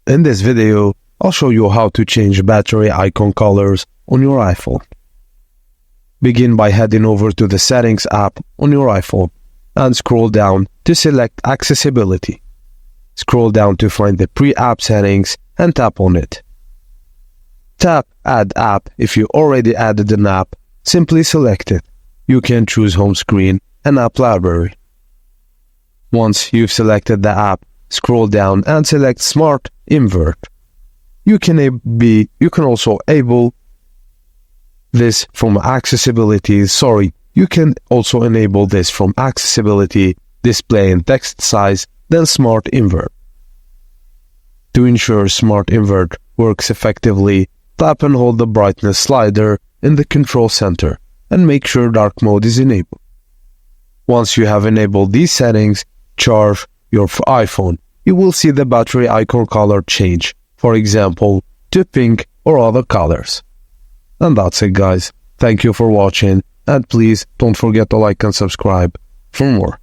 In this video, I'll show you how to change battery icon colors on your iPhone. Begin by heading over to the Settings app on your iPhone and scroll down to select Accessibility. Scroll down to find the Pre-app settings and tap on it. Tap Add App if you already added an app. Simply select it. You can choose Home Screen and App Library. Once you've selected the app, scroll down and select Smart Invert. You can also enable this from Accessibility Display and Text Size, then Smart Invert. To ensure Smart Invert works effectively, tap and hold the brightness slider in the control center and make sure dark mode is enabled. Once you have enabled these settings, charge your iPhone. You will see the battery icon color change, for example, to pink or other colors. And that's it, guys. Thank you for watching, and please don't forget to like and subscribe for more.